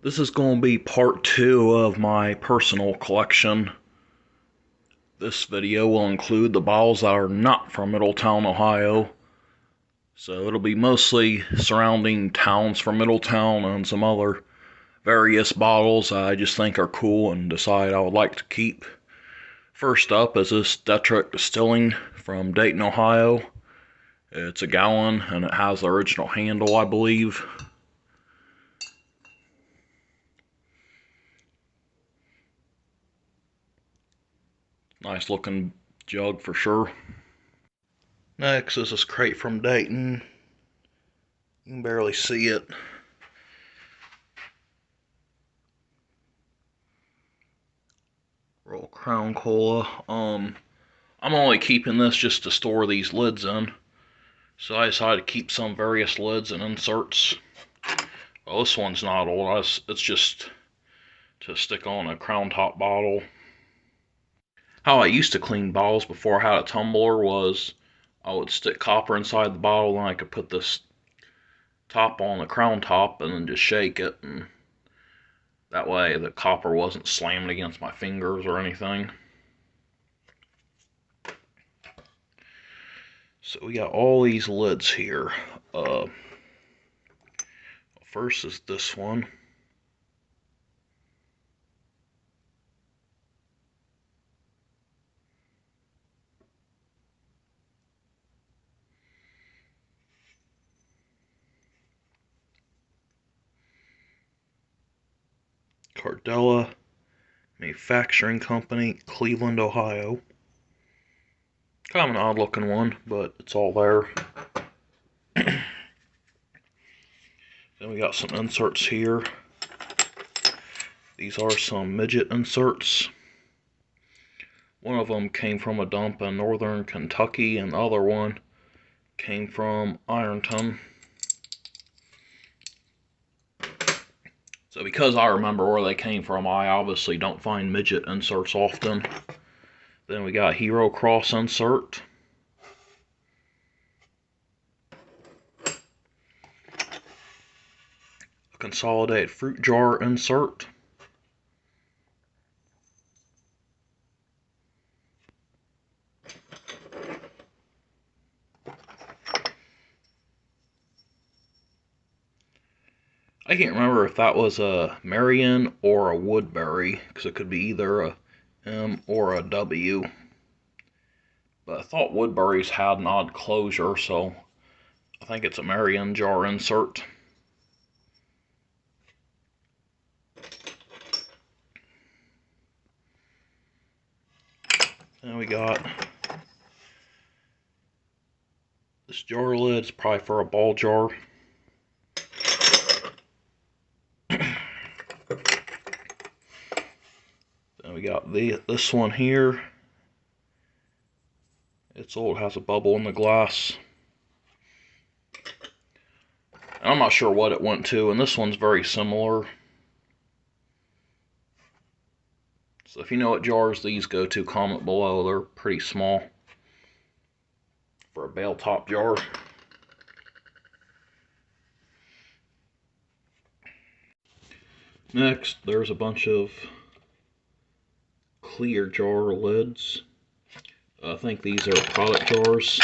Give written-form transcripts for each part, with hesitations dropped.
This is going to be part 2 of my personal collection. This video will include the bottles that are not from Middletown, Ohio. So it'll be mostly surrounding towns from Middletown and some other various bottles I just think are cool and decide I would like to keep. First up is this Detrick Distilling from Dayton, Ohio. It's a gallon and it has the original handle, I believe. Nice looking jug for sure. Next is this crate from Dayton. You can barely see it. Royal Crown Cola. I'm only keeping this just to store these lids in. So I decided to keep some various lids and inserts. Well, this one's not old. It's just to stick on a Crown Top bottle. How I used to clean bottles before I had a tumbler was I would stick copper inside the bottle and I could put this top on the Crown Top and then just shake it, and that way the copper wasn't slammed against my fingers or anything. So we got all these lids here. First is this one. Cardella Manufacturing Company, Cleveland, Ohio. Kind of an odd looking one, but it's all there. Then we got some inserts here. These are some midget inserts. One of them came from a dump in northern Kentucky, and the other one came from Ironton. So because I remember where they came from, I obviously don't find midget inserts often. Then we got Hero Cross insert. A consolidated fruit jar insert. I can't remember if that was a Marion or a Woodbury, because it could be either a M or a W. But I thought Woodbury's had an odd closure, so I think it's a Marion jar insert. Then we got this jar lid. It's probably for a ball jar. Then we got this one here. It's old, has a bubble in the glass. And I'm not sure what it went to, and this one's very similar. So if you know what jars these go to, comment below. They're pretty small for a bale top jar. Next, there's a bunch of clear jar lids. I think these are product jars.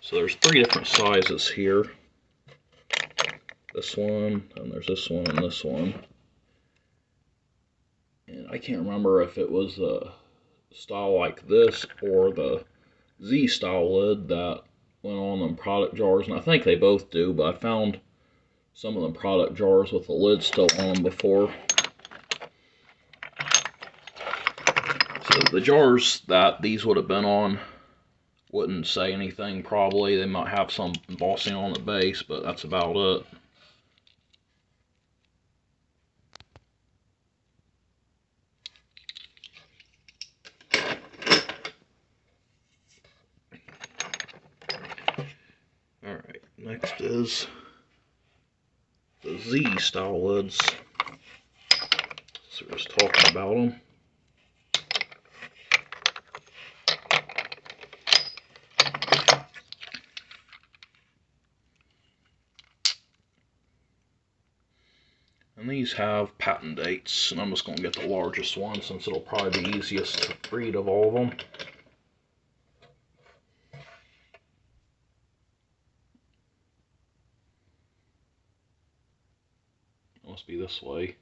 So there's 3 different sizes here. This one, and there's this one, and this one. And I can't remember if it was a style like this or the Z style lid that went on them product jars, and I think they both do, but I found some of them product jars with the lid still on them before. So the jars that these would have been on wouldn't say anything probably. They might have some embossing on the base, but that's about it. Alright, next is the Z style lids. So we're just talking about them. And these have patent dates, and I'm just going to get the largest one since it'll probably be easiest to read of all of them. It must be this way.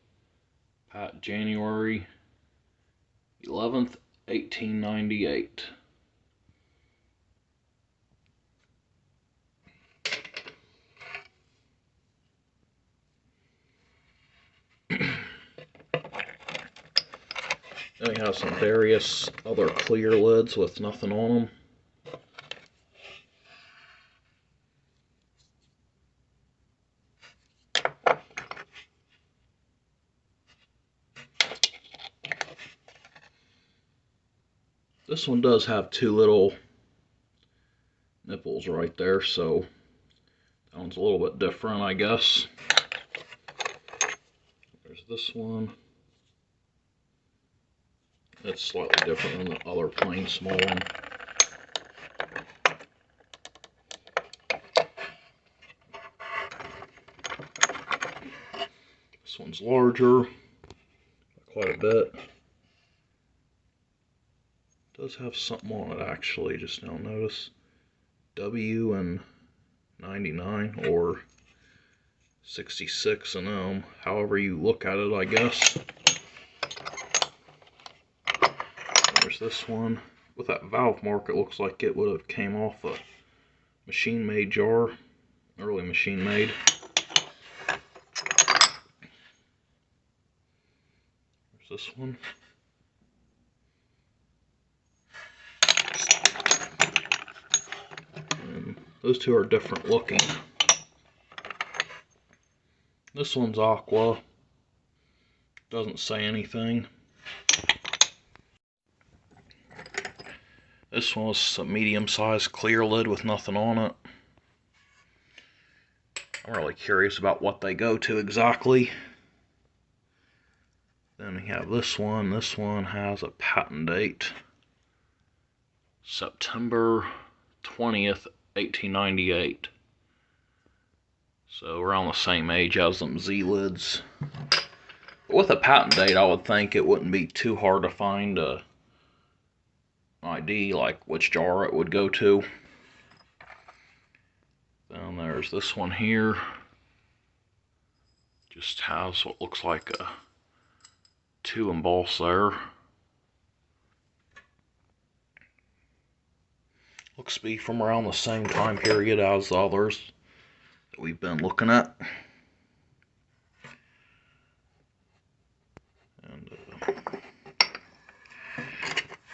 January 11th, 1898. Then we have some various other clear lids with nothing on them. This one does have two little nipples right there, so that one's a little bit different, I guess. There's this one. It's slightly different than the other plain small one. This one's larger, quite a bit. It does have something on it actually, just now notice. W and 99 or 66 and M, however you look at it, I guess. There's this one. With that valve mark, it looks like it would have came off a machine-made jar, early machine-made. There's this one. And those two are different looking. This one's aqua. Doesn't say anything. This one was a medium-sized clear lid with nothing on it. I'm really curious about what they go to exactly. Then we have this one. This one has a patent date. September 20th, 1898. So around the same age as them Z-lids. With a patent date, I would think it wouldn't be too hard to find a ID, like which jar it would go to. Then there's this one here. Just has what looks like a 2 emboss there. Looks to be from around the same time period as the others that we've been looking at.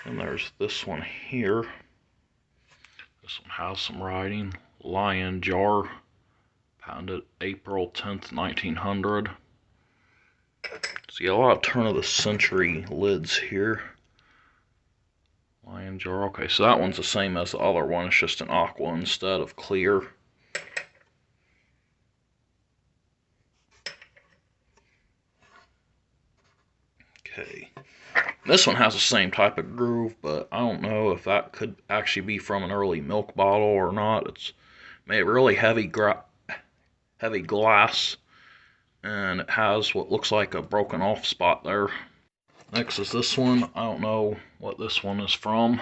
And there's this one here. This one has some writing. Lion jar, patented April 10th, 1900. See a lot of turn of the century lids here. Lion jar. Okay, so that one's the same as the other one. It's just an aqua instead of clear. Okay. This one has the same type of groove, but I don't know if that could actually be from an early milk bottle or not. It's made really heavy glass, and it has what looks like a broken off spot there. Next is this one. I don't know what this one is from.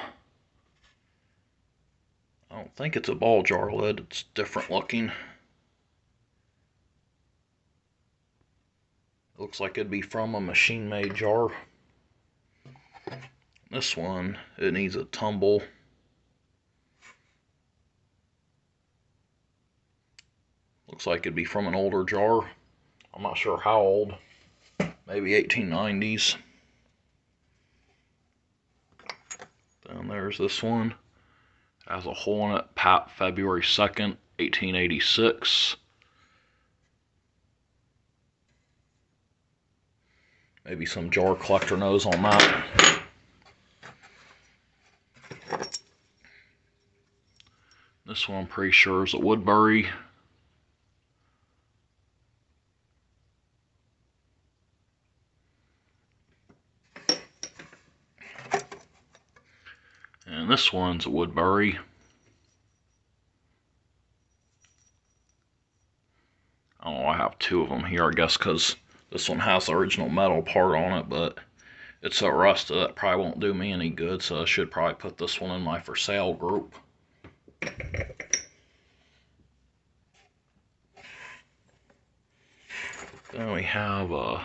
I don't think it's a ball jar lid. It's different looking. It looks like it'd be from a machine-made jar. This one, it needs a tumble. Looks like it'd be from an older jar. I'm not sure how old. Maybe 1890s. Then there's this one. It has a hole in it. Pat February 2nd, 1886. Maybe some jar collector knows on that. This one I'm pretty sure is a Woodbury. And this one's a Woodbury. I don't know, I have two of them here, I guess, because This one has the original metal part on it, but it's so rusted that probably won't do me any good, so I should probably put this one in my for sale group. Then we have a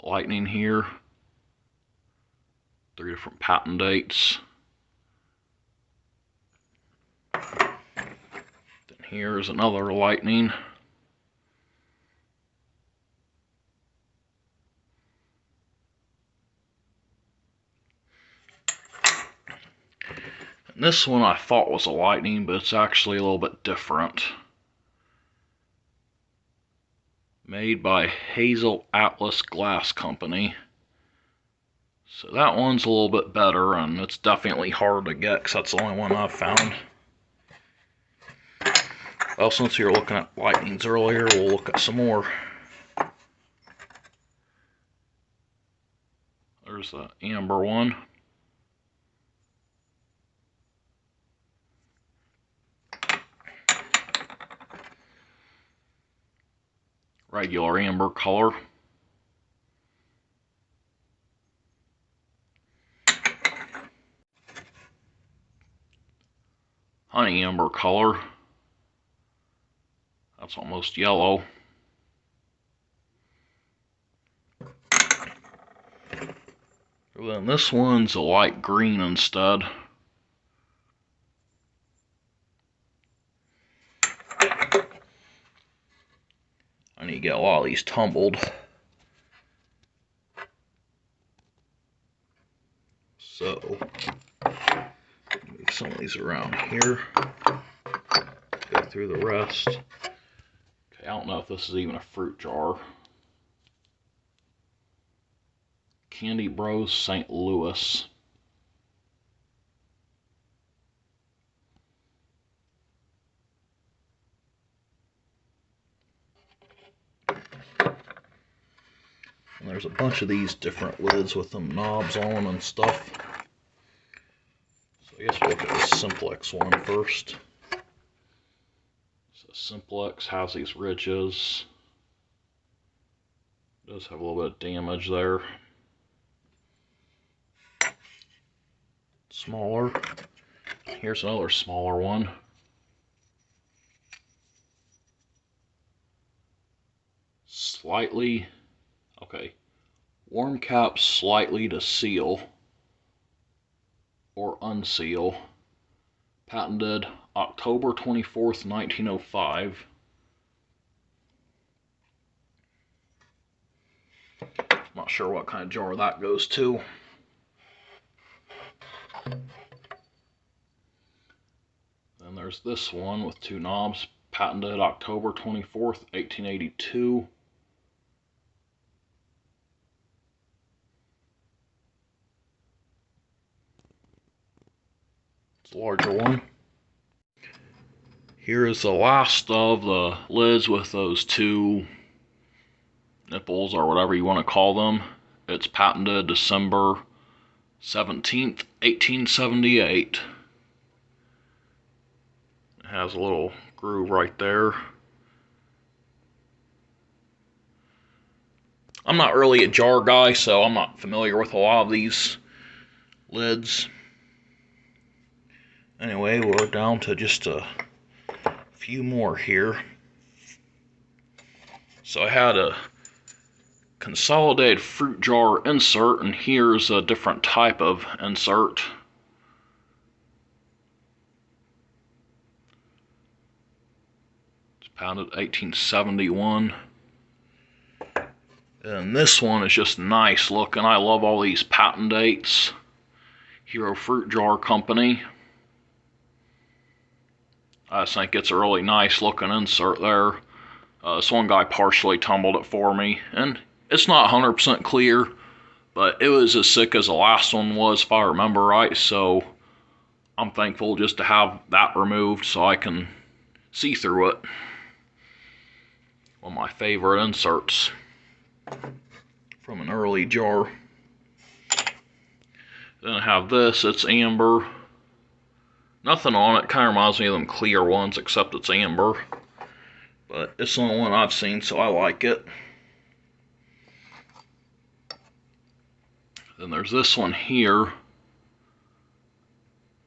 Lightning here. 3 different patent dates. Then here's another Lightning. And this one I thought was a Lightning, but it's actually a little bit different. Made by Hazel Atlas Glass Company. So that one's a little bit better, and it's definitely hard to get because that's the only one I've found. Well, since you were looking at Lightnings earlier, we'll look at some more. There's the amber one. Regular amber color. Honey amber color. That's almost yellow. And then this one's a light green instead. I need to get a lot of these tumbled. So, move some of these around here. Go through the rest. Okay, I don't know if this is even a fruit jar. Candy Bros St. Louis. And there's a bunch of these different lids with them knobs on them and stuff. So I guess we'll look at the Simplex one first. So Simplex has these ridges. It does have a little bit of damage there. Smaller. Here's another smaller one. Slightly, okay, warm cap slightly to seal or unseal. Patented October 24th, 1905. I'm not sure what kind of jar that goes to. Then there's this one with 2 knobs, patented October 24th, 1882. It's a larger one. Here is the last of the lids with those 2 nipples or whatever you want to call them. It's patented December 17th, 1878. It has a little groove right there. I'm not really a jar guy, so I'm not familiar with a lot of these lids. Anyway, we're down to just a few more here. So I had a consolidated fruit jar insert, and here's a different type of insert. It's patented 1871. And this one is just nice looking. I love all these patent dates. Hero Fruit Jar Company. I just think it's a really nice looking insert there. This one guy partially tumbled it for me, and it's not 100% clear, but it was as sick as the last one was, if I remember right, so I'm thankful just to have that removed so I can see through it. One of my favorite inserts from an early jar. Then I have this, it's amber. Nothing on it, kind of reminds me of them clear ones, except it's amber. But it's the only one I've seen, so I like it. Then there's this one here,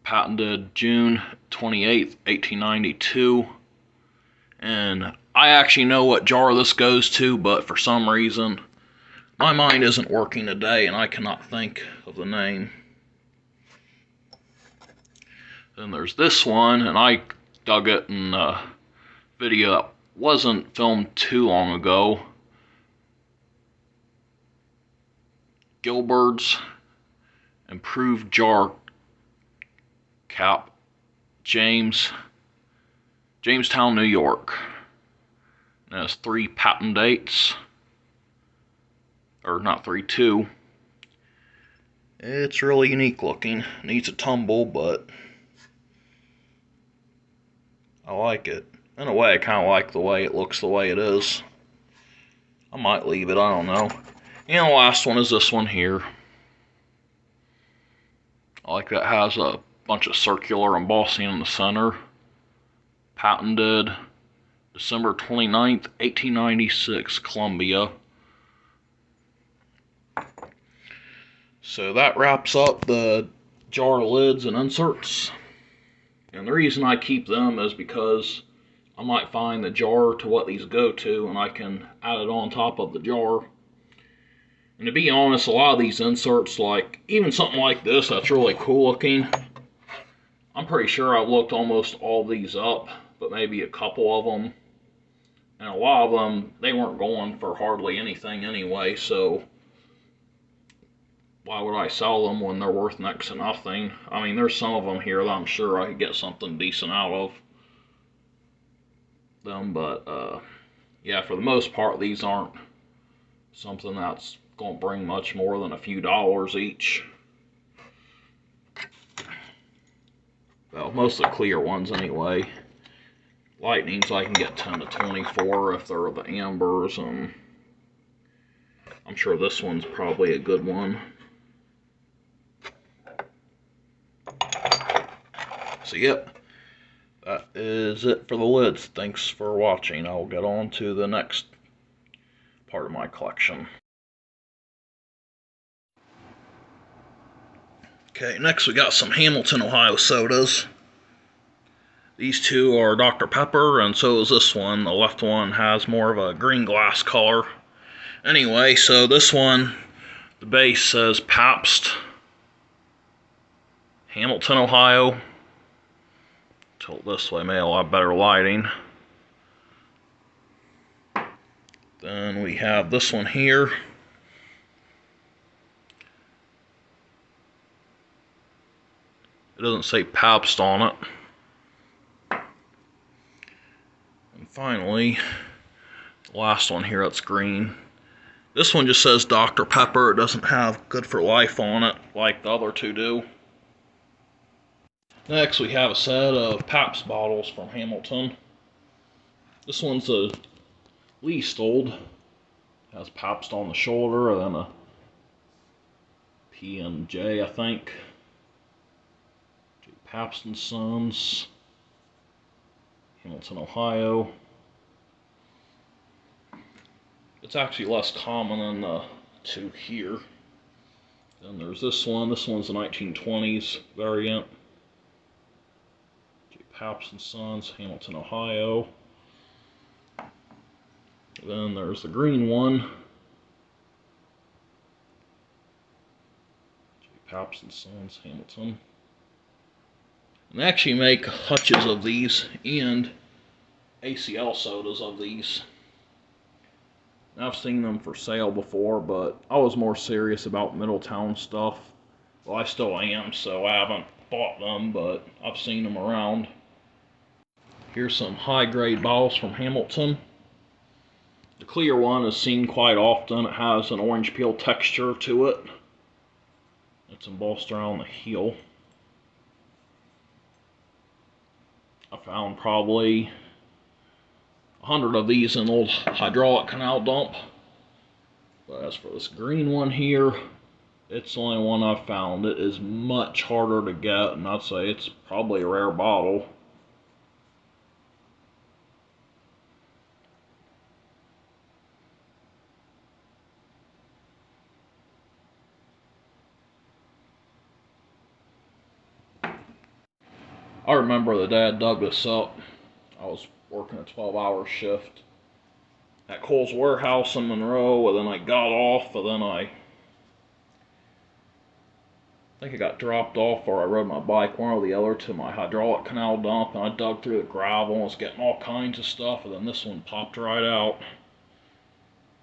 patented June 28th, 1892. And I actually know what jar this goes to, but for some reason, my mind isn't working today and I cannot think of the name. Then there's this one, and I dug it in a video that wasn't filmed too long ago. Gilbert's Improved Jar Cap, Jamestown, New York. It has 3 patent dates. Or not 3, 2. It's really unique looking. Needs a tumble, but I like it. In a way, I kind of like the way it looks the way it is. I might leave it, I don't know. And the last one is this one here. I like that it has a bunch of circular embossing in the center. Patented December 29th, 1896, Columbia. So that wraps up the jar lids and inserts. And the reason I keep them is because I might find the jar to what these go to and I can add it on top of the jar. And to be honest, a lot of these inserts, like even something like this that's really cool looking, I'm pretty sure I've looked almost all these up, but maybe a couple of them. And a lot of them, they weren't going for hardly anything anyway, so why would I sell them when they're worth next to nothing? I mean, there's some of them here that I'm sure I could get something decent out of them, but yeah, for the most part, these aren't something that's going to bring much more than a few dollars each. Well, most of the clear ones anyway. Lightnings I can get 10 to 24 if they're the ambers, and I'm sure this one's probably a good one. So yep, that is it for the lids. Thanks for watching. I'll get on to the next part of my collection. Okay, next we got some Hamilton, Ohio sodas. These two are Dr. Pepper, and so is this one. The left one has more of a green glass color. Anyway, so this one, the base says Pabst, Hamilton, Ohio. Tilt this way, may have a lot better lighting. Then we have this one here. It doesn't say Pabst on it. And finally, the last one here that's green. This one just says Dr. Pepper. It doesn't have Good for Life on it like the other two do. Next, we have a set of Pabst bottles from Hamilton. This one's the least old. It has Pabst on the shoulder, and then a P&J, I think. Pabst & Sons, Hamilton, Ohio. It's actually less common than the two here. Then there's this one. This one's the 1920s variant. Pabst & Sons, Hamilton, Ohio. Then there's the green one. Pabst & Sons, Hamilton. And they actually make hutches of these and ACL sodas of these. I've seen them for sale before, but I was more serious about Middletown stuff. Well, I still am, so I haven't bought them, but I've seen them around. Here's some high-grade bottles from Hamilton. The clear one is seen quite often. It has an orange peel texture to it. It's embossed around the heel. I found probably 100 of these in an old hydraulic canal dump. But as for this green one here, it's the only one I've found. It is much harder to get, and I'd say it's probably a rare bottle. I remember the day I dug this up, I was working a 12-hour shift at Kohl's Warehouse in Monroe, and then I got off, and then I think I got dropped off, or I rode my bike, one or the other, to my hydraulic canal dump, and I dug through the gravel and was getting all kinds of stuff, and then this one popped right out.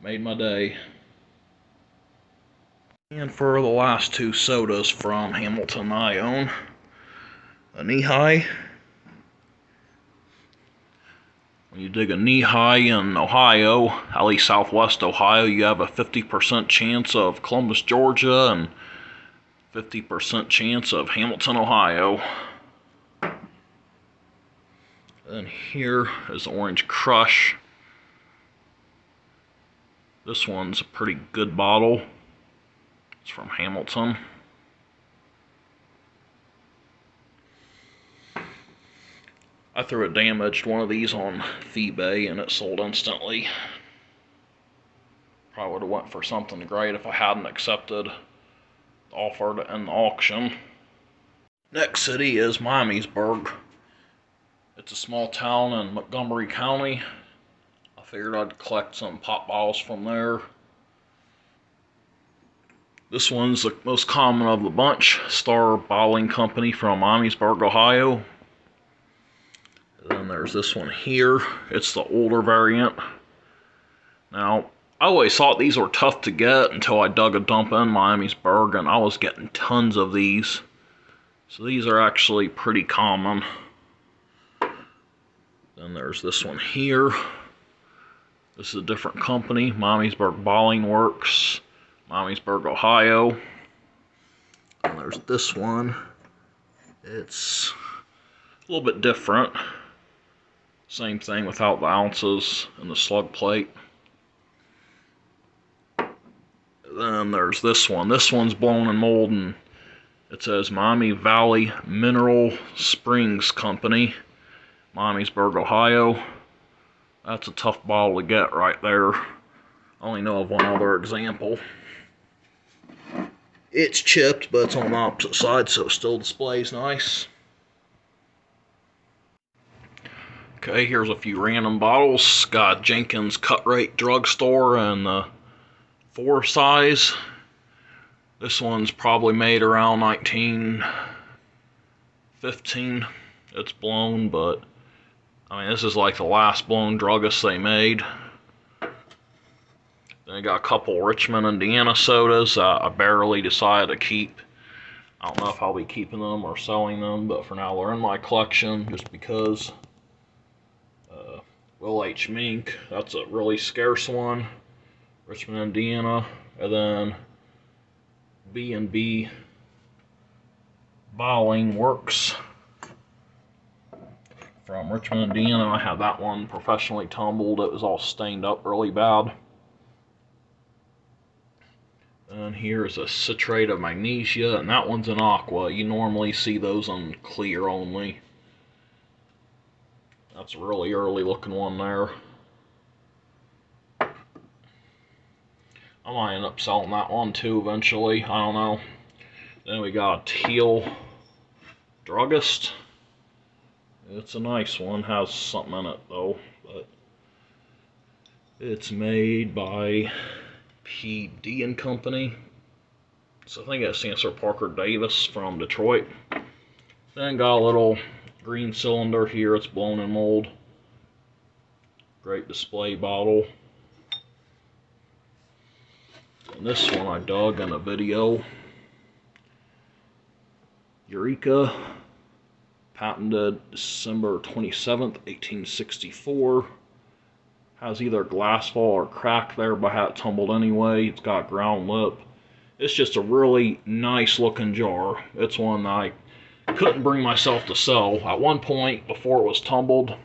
Made my day. And for the last two sodas from Hamilton, I own a knee-high. When you dig a knee-high in Ohio, at least southwest Ohio, you have a 50% chance of Columbus, Georgia, and 50% chance of Hamilton, Ohio. And here is Orange Crush. This one's a pretty good bottle. It's from Hamilton. I threw a damaged one of these on eBay and it sold instantly. Probably would have went for something great if I hadn't accepted the offer to end the auction. Next city is Miamisburg. It's a small town in Montgomery County. I figured I'd collect some pop bottles from there. This one's the most common of the bunch, Star Bottling Company from Miamisburg, Ohio. And then there's this one here. It's the older variant. Now, I always thought these were tough to get until I dug a dump in Miamisburg, and I was getting tons of these. So these are actually pretty common. Then there's this one here. This is a different company, Miamisburg Bottling Works, Miamisburg, Ohio. And there's this one. It's a little bit different. Same thing without the ounces and the slug plate. Then there's this one. This one's blown and mold, and it says Miami Valley Mineral Springs Company, Miamisburg, Ohio. That's a tough bottle to get right there. I only know of one other example. It's chipped, but it's on the opposite side, so it still displays nice. Okay, here's a few random bottles. Got Jenkins Cut Rate Drugstore and the 4 size. This one's probably made around 1915. It's blown, but I mean, this is like the last blown druggist they made. Then I got a couple Richmond, Indiana sodas I barely decided to keep. I don't know if I'll be keeping them or selling them, but for now they're in my collection just because. Will H. Mink, that's a really scarce one. Richmond, Indiana. And then B&B Bottling Works from Richmond, Indiana. I had that one professionally tumbled. It was all stained up really bad. And here's a citrate of magnesia, and that one's an aqua. You normally see those on clear only. That's a really early looking one there. I might end up selling that one too eventually. I don't know. Then we got a teal druggist. It's a nice one. Has something in it though, but it's made by PD and Company. So I think it stands for Parker Davis from Detroit. Then got a little green cylinder here. It's blown in mold. Great display bottle. And this one I dug in a video. Eureka, patented December 27th, 1864. Has either glass fall or crack there, but had it tumbled anyway. It's got ground lip. It's just a really nice looking jar. It's one I couldn't bring myself to sell. At one point, before it was tumbled,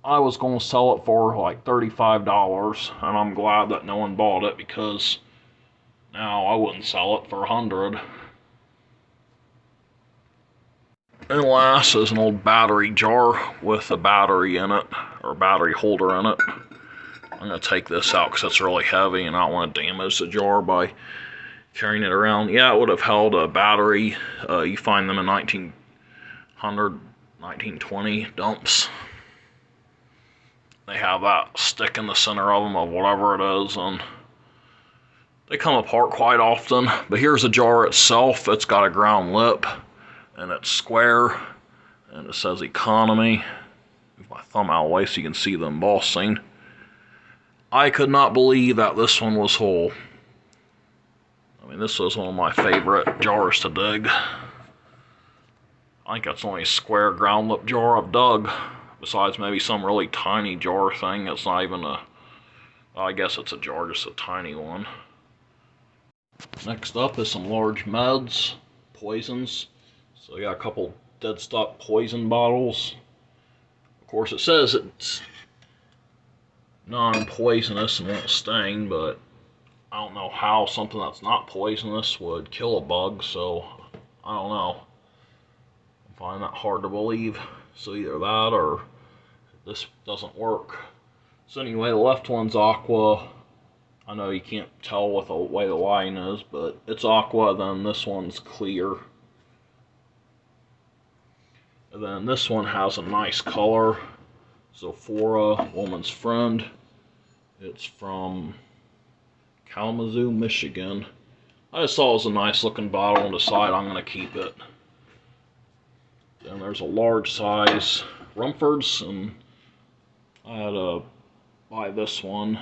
I was going to sell it for like $35, and I'm glad that no one bought it, because now I wouldn't sell it for $100. And last is an old battery jar with a battery in it, or a battery holder in it. I'm going to take this out because it's really heavy and I don't want to damage the jar by carrying it around. Yeah, it would have held a battery. You find them in 1900, 1920 dumps. They have that stick in the center of them of whatever it is, and they come apart quite often. But here's the jar itself. It's got a ground lip, and it's square, and it says economy. Move my thumb out of the way so you can see the embossing. I could not believe that this one was whole. I mean, this was one of my favorite jars to dig. I think that's the only square ground lip jar I've dug, besides maybe some really tiny jar thing. It's not even a, I guess it's a jar, just a tiny one. Next up is some large meds, poisons. So I got a couple dead stock poison bottles. Of course, it says it's non-poisonous and won't sting, but I don't know how something that's not poisonous would kill a bug, so I don't know. I find that hard to believe. So either that or this doesn't work. So anyway, the left one's aqua. I know you can't tell with the way the line is, but it's aqua. Then this one's clear. And then this one has a nice color. Zophora, Woman's Friend. It's from Kalamazoo, Michigan. I just thought it was a nice looking bottle and decided I'm going to keep it. Then there's a large size Rumford's, and I had to buy this one.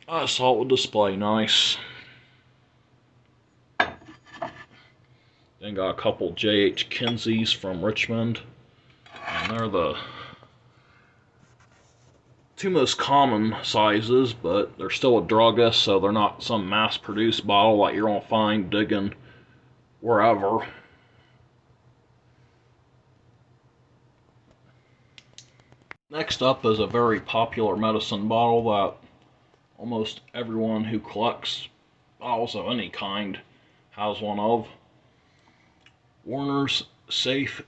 I just thought it would display nice. Then got a couple J.H. Kinseys from Richmond. And they're the two most common sizes, but they're still a druggist, so they're not some mass-produced bottle like you're going to find digging wherever. Next up is a very popular medicine bottle that almost everyone who collects bottles of any kind has one of. Warner's Safe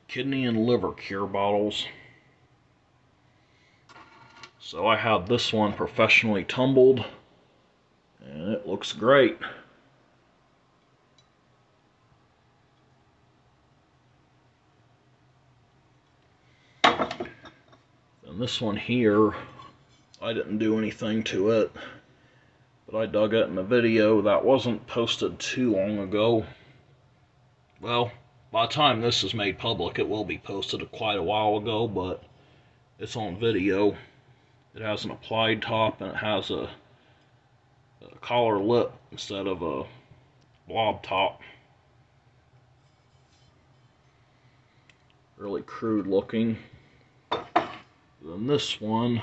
Kidney and Liver Cure bottles. So I had this one professionally tumbled, and it looks great. And this one here, I didn't do anything to it, but I dug it in a video that wasn't posted too long ago. Well, by the time this is made public, it will be posted quite a while ago, but it's on video. It has an applied top, and it has a collar lip instead of a blob top. Really crude looking. Then this one,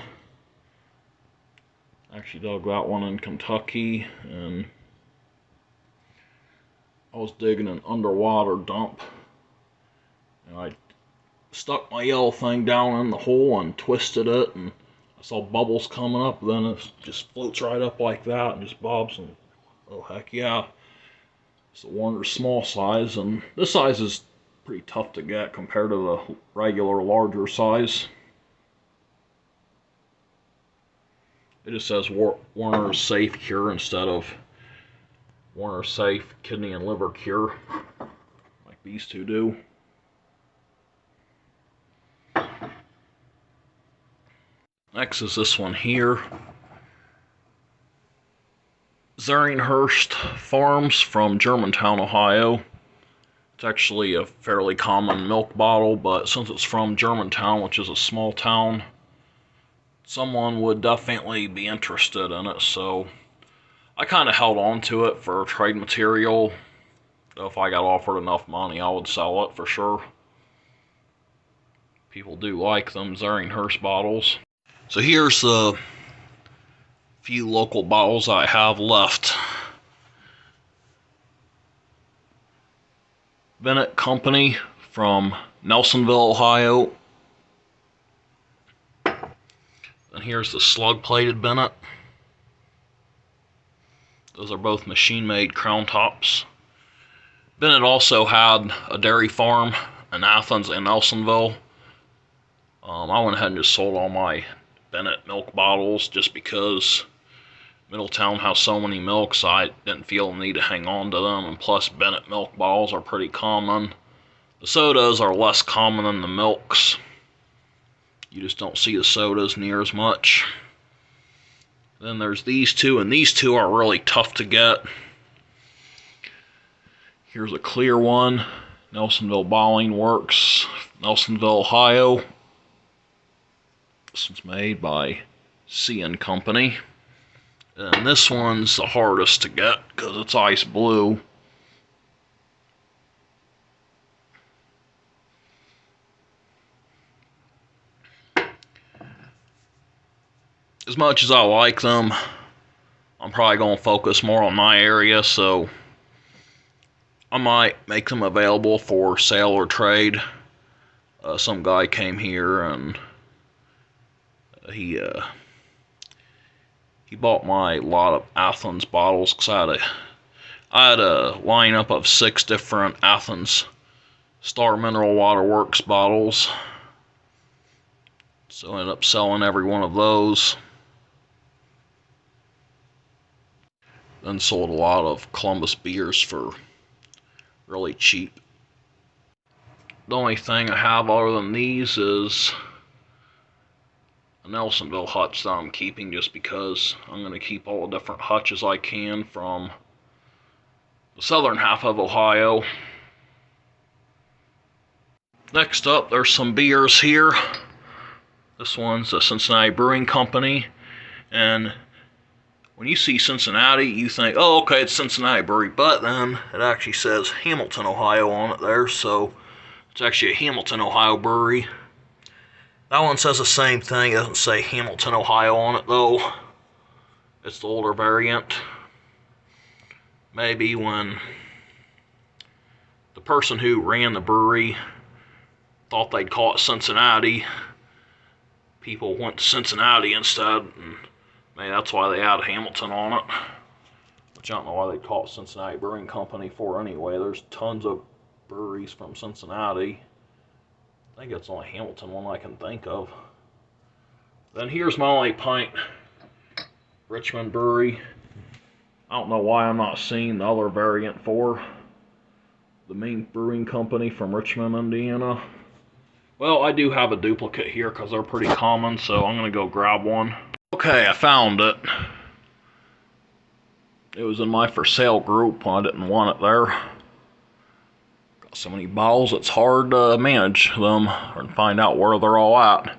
actually dug that one in Kentucky, and I was digging an underwater dump, and I stuck my yellow thing down in the hole and twisted it, and I saw bubbles coming up. Then it just floats right up like that and just bobs, and oh heck yeah. It's a Warner small size, and this size is pretty tough to get compared to the regular larger size. It just says Warner's Safe Cure instead of Warner's Safe Kidney and Liver Cure, like these two do. Next is this one here. Zeringhurst Farms from Germantown, Ohio. It's actually a fairly common milk bottle, but since it's from Germantown, which is a small town, someone would definitely be interested in it, so I kind of held on to it for trade material. If I got offered enough money, I would sell it for sure. People do like them Zeringhurst bottles. So here's the few local bottles I have left. Bennett Company from Nelsonville, Ohio. And here's the slug-plated Bennett. Those are both machine-made crown tops. Bennett also had a dairy farm in Athens and Nelsonville. I went ahead and just sold all my Bennett milk bottles just because Middletown has so many milks, I didn't feel the need to hang on to them. And plus, Bennett milk bottles are pretty common. The sodas are less common than the milks. You just don't see the sodas near as much. Then there's these two, and these two are really tough to get. Here's a clear one, Nelsonville Bottling Works, Nelsonville, Ohio. This one's made by C & Company. And this one's the hardest to get because it's ice blue. As much as I like them, I'm probably going to focus more on my area, so I might make them available for sale or trade. Some guy came here and he bought my lot of Athens bottles because I had a lineup of 6 different Athens Star Mineral Water Works bottles. So I ended up selling every one of those. Then sold a lot of Columbus beers for really cheap. The only thing I have other than these is a Nelsonville hutch that I'm keeping just because I'm going to keep all the different hutches I can from the southern half of Ohio. Next up, there's some beers here. This one's the Cincinnati Brewing Company, and when you see Cincinnati, you think, oh, okay, it's Cincinnati Brewery, but then it actually says Hamilton, Ohio on it there, so it's actually a Hamilton, Ohio brewery. That one says the same thing. It doesn't say Hamilton, Ohio on it, though. It's the older variant. Maybe when the person who ran the brewery thought they'd call it Cincinnati, people went to Cincinnati instead, and maybe that's why they had Hamilton on it. Which I don't know why they call it Cincinnati Brewing Company for anyway. There's tons of breweries from Cincinnati. I think it's only Hamilton one I can think of. Then here's my only pint Richmond Brewery. I don't know why I'm not seeing the other variant for the main brewing company from Richmond, Indiana. Well, I do have a duplicate here because they're pretty common, so I'm going to go grab one. Okay, I found it. It was in my for sale group. I didn't want it there. Got so many bottles, it's hard to manage them and find out where they're all at.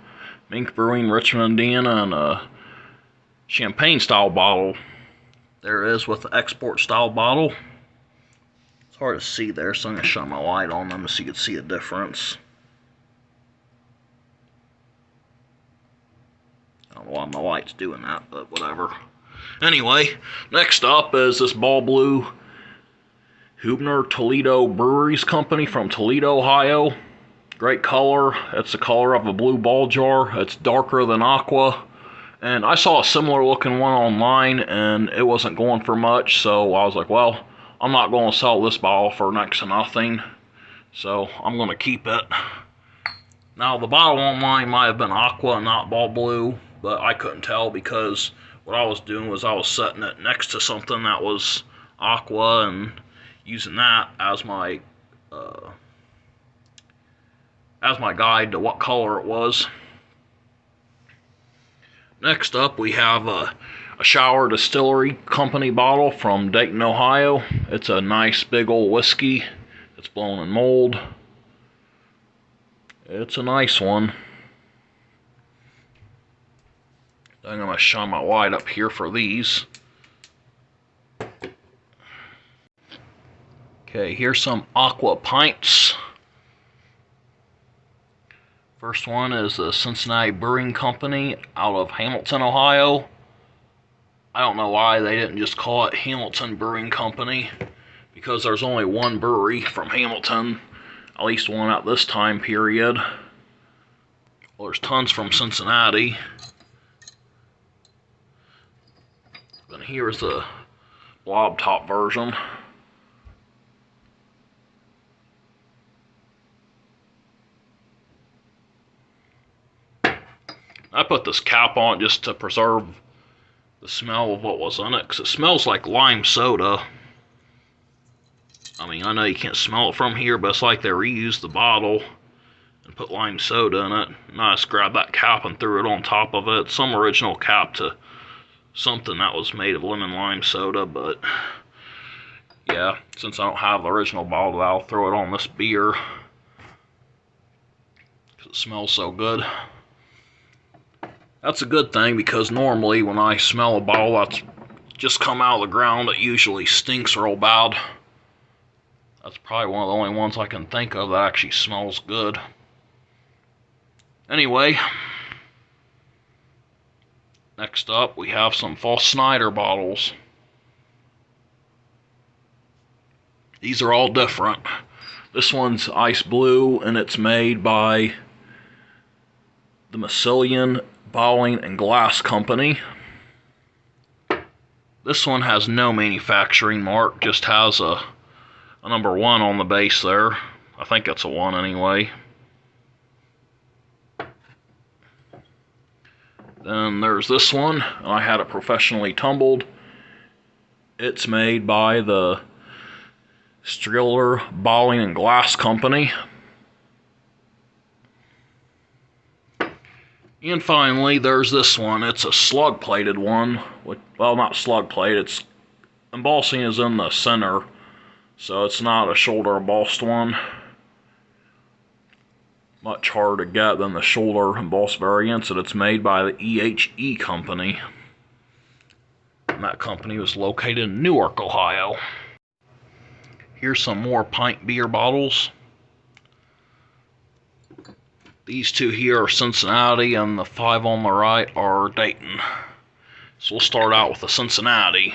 Mink Brewing, Richmond, Indiana, and a champagne style bottle. There it is with the export style bottle. It's hard to see there, so I'm going to shine my light on them so you can see a difference. I don't know why my light's doing that, but whatever. Anyway, next up is this Ball Blue Hubner Toledo Breweries Company from Toledo, Ohio. Great color. It's the color of a blue ball jar. It's darker than aqua. And I saw a similar looking one online, and it wasn't going for much, so I was like, well, I'm not going to sell this bottle for next to nothing, so I'm going to keep it. Now, the bottle online might have been aqua and not ball blue, but I couldn't tell because what I was doing was I was setting it next to something that was aqua and using that as my guide to what color it was. Next up, we have a Shower Distillery Company bottle from Dayton, Ohio. It's a nice big old whiskey. It's blown in mold. It's a nice one. I'm going to shine my light up here for these. Okay, here's some aqua pints. First one is the Cincinnati Brewing Company out of Hamilton, Ohio. I don't know why they didn't just call it Hamilton Brewing Company, because there's only one brewery from Hamilton, at least one at this time period. Well, there's tons from Cincinnati. Then here's the blob top version. I put this cap on just to preserve the smell of what was in it, because it smells like lime soda. I mean, I know you can't smell it from here, but it's like they reused the bottle and put lime soda in it. And I just grabbed that cap and threw it on top of it. Some original cap to something that was made of lemon lime soda, but yeah, since I don't have the original bottle, I'll throw it on this beer because it smells so good. That's a good thing, because normally when I smell a bottle that's just come out of the ground, it usually stinks real bad. That's probably one of the only ones I can think of that actually smells good. Anyway, next up we have some False Snyder bottles. These are all different. This one's ice blue, and it's made by the Massillon Bottling and Glass Company. This one has no manufacturing mark, just has a number 1 on the base there. I think that's a 1 anyway. Then there's this one, and I had it professionally tumbled. It's made by the Striller Bottling and Glass Company. And finally, there's this one. It's a slug-plated one. Well, not slug-plate, it's embossing is in the center, so it's not a shoulder embossed one. Much harder to get than the shoulder embossed variants, and it's made by the EHE Company. And that company was located in Newark, Ohio. Here's some more pint beer bottles. These 2 here are Cincinnati, and the 5 on the right are Dayton. So we'll start out with the Cincinnati.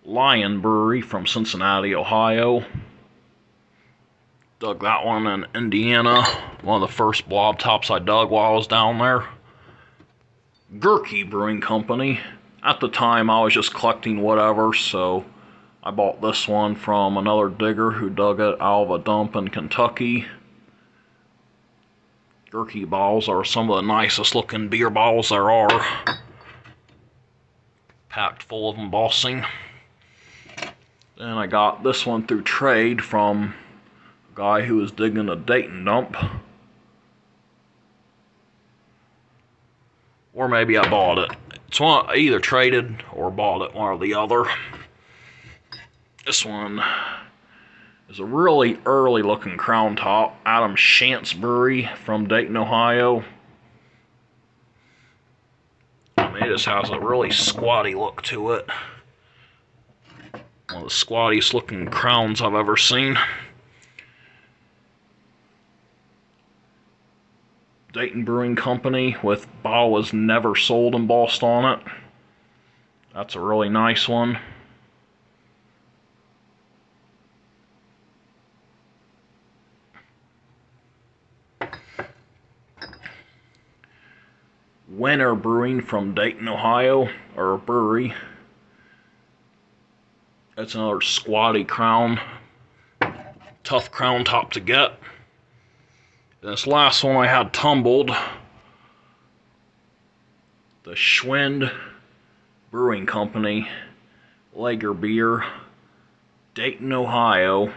Lion Brewery from Cincinnati, Ohio. Dug that one in Indiana. One of the first blob tops I dug while I was down there. Gurkey Brewing Company. At the time I was just collecting whatever, so I bought this one from another digger who dug it out of a dump in Kentucky. Gurkey bottles are some of the nicest looking beer bottles there are. Packed full of embossing. Then I got this one through trade from a guy who was digging a Dayton dump. Or maybe I bought it. It's one, I either traded or bought it, one or the other. This one is a really early looking crown top. Adam Shantz Brewery from Dayton, Ohio. I mean, it just has a really squatty look to it. One of the squattiest looking crowns I've ever seen. Dayton Brewing Company with bottle was never sold embossed on it. That's a really nice one. Winter Brewing from Dayton, Ohio, or a brewery. That's another squatty crown. Tough crown top to get. This last one I had tumbled. The Schwind Brewing Company, Lager Beer, Dayton, Ohio.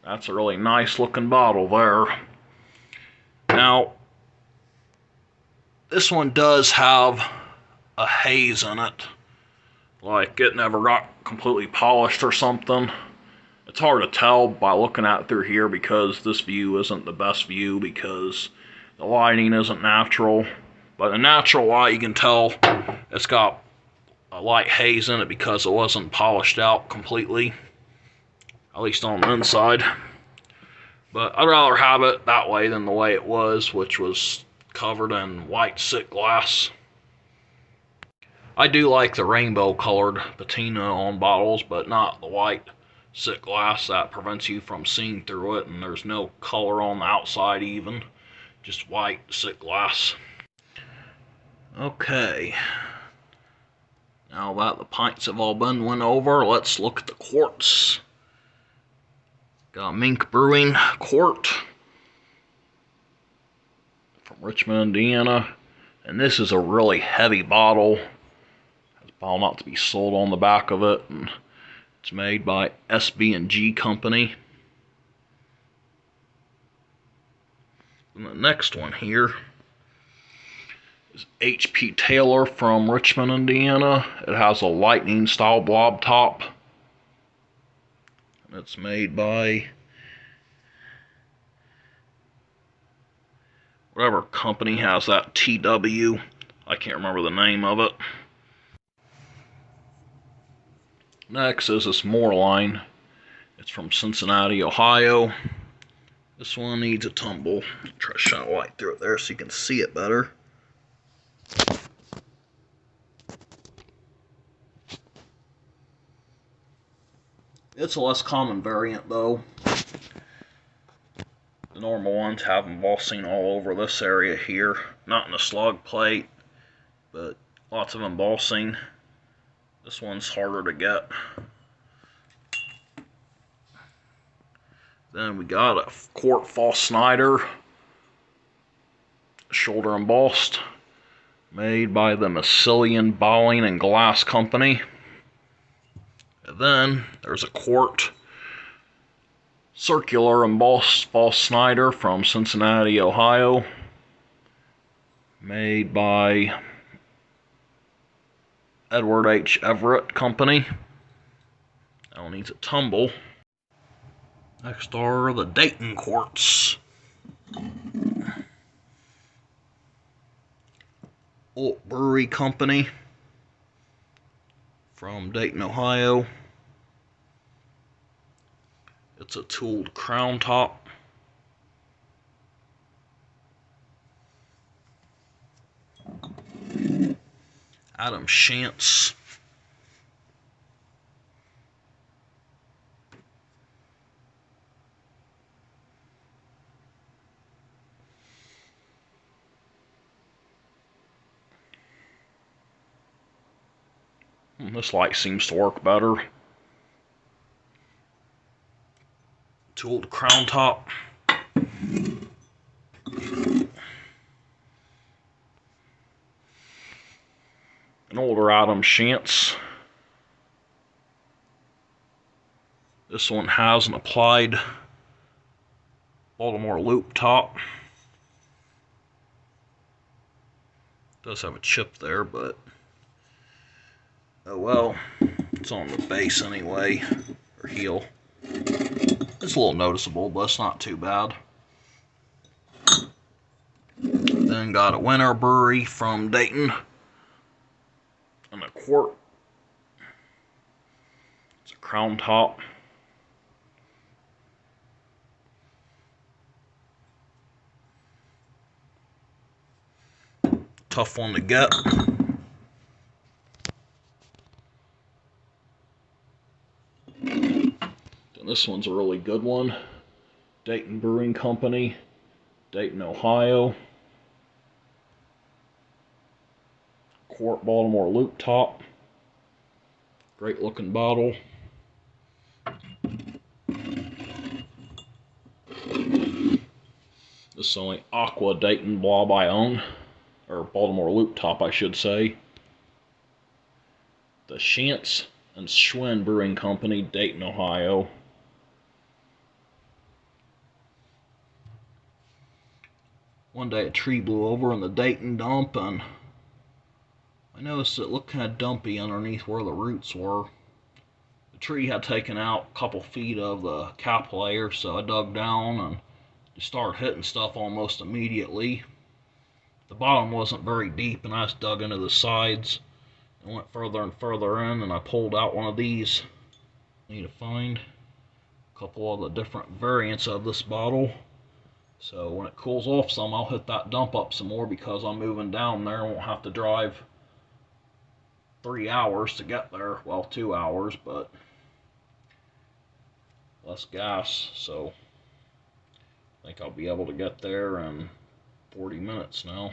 That's a really nice looking bottle there. Now, this one does have a haze in it. Like it never got completely polished or something. It's hard to tell by looking at it through here because this view isn't the best view because the lighting isn't natural. But in natural light you can tell it's got a light haze in it because it wasn't polished out completely. At least on the inside. But I'd rather have it that way than the way it was, which was covered in white sick glass. I do like the rainbow colored patina on bottles, but not the white sick glass. That prevents you from seeing through it, and there's no color on the outside even, just white sick glass. Okay, now that the pints have all been went over, let's look at the quarts. Got Mink Brewing quart from Richmond, Indiana, and this is a really heavy bottle. Has a bottle not to be sold on the back of it, and It's made by SB&G Company. And the next one here is HP Taylor from Richmond, Indiana. It has a lightning style blob top. And it's made by whatever company has that TW. I can't remember the name of it. Next is this Moorline. It's from Cincinnati, Ohio. This one needs a tumble. Try to shine a light through it there so you can see it better. It's a less common variant though. The normal ones have embossing all over this area here. Not in the slug plate, but lots of embossing. This one's harder to get. Then we got a Quart False Snyder, shoulder embossed, made by the Massilian Bowling and Glass Company. And then there's a Quart circular embossed False Snyder from Cincinnati, Ohio, made by Edward H. Everett Company. That one needs a tumble. Next are the Dayton Quartz. Old Brewery Company from Dayton, Ohio. It's a tooled crown top. Adam Shantz. This light seems to work better. Tooled crown top. An older Adam Shantz. This one has an applied Baltimore loop top. Does have a chip there, but oh well, it's on the base anyway, or heel. It's a little noticeable, but it's not too bad. Then got a Winter Brewery from Dayton, and a Quart. It's a crown top. Tough one to get. This one's a really good one. Dayton Brewing Company, Dayton, Ohio. Quart Baltimore loop top. Great looking bottle. This is the only Aqua Dayton blob I own, or Baltimore loop top I should say. The Shantz and Schwinn Brewing Company, Dayton, Ohio. One day a tree blew over in the Dayton dump, and I noticed it looked kind of dumpy underneath where the roots were. The tree had taken out a couple feet of the cap layer, so I dug down and just started hitting stuff almost immediately. The bottom wasn't very deep, and I just dug into the sides and went further and further in, and I pulled out one of these. Need to find a couple of the different variants of this bottle. So when it cools off some, I'll hit that dump up some more because I'm moving down there. I won't have to drive 3 hours to get there. Well, 2 hours, but less gas. So I think I'll be able to get there in 40 minutes now.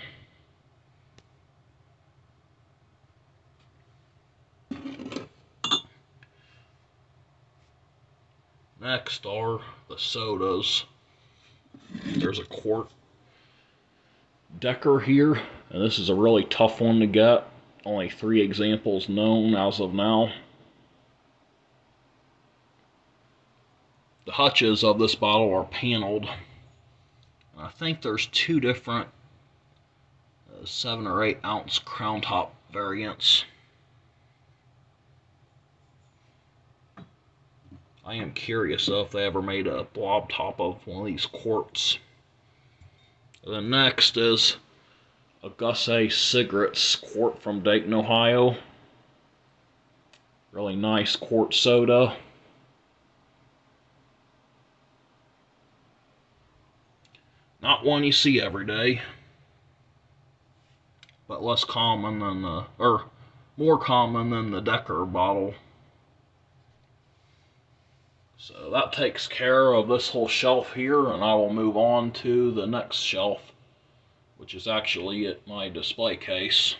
Next are the sodas. There's a Quart Decker here, and this is a really tough one to get. Only 3 examples known as of now. The hutches of this bottle are paneled. And I think there's two different 7 or 8 ounce crown top variants. I am curious though if they ever made a blob top of one of these quarts. And then next is a Gusset Cigarettes quart from Dayton, Ohio. Really nice quart soda. Not one you see every day, but less common than more common than the Decker bottle. So that takes care of this whole shelf here, and I will move on to the next shelf, which is actually at my display case.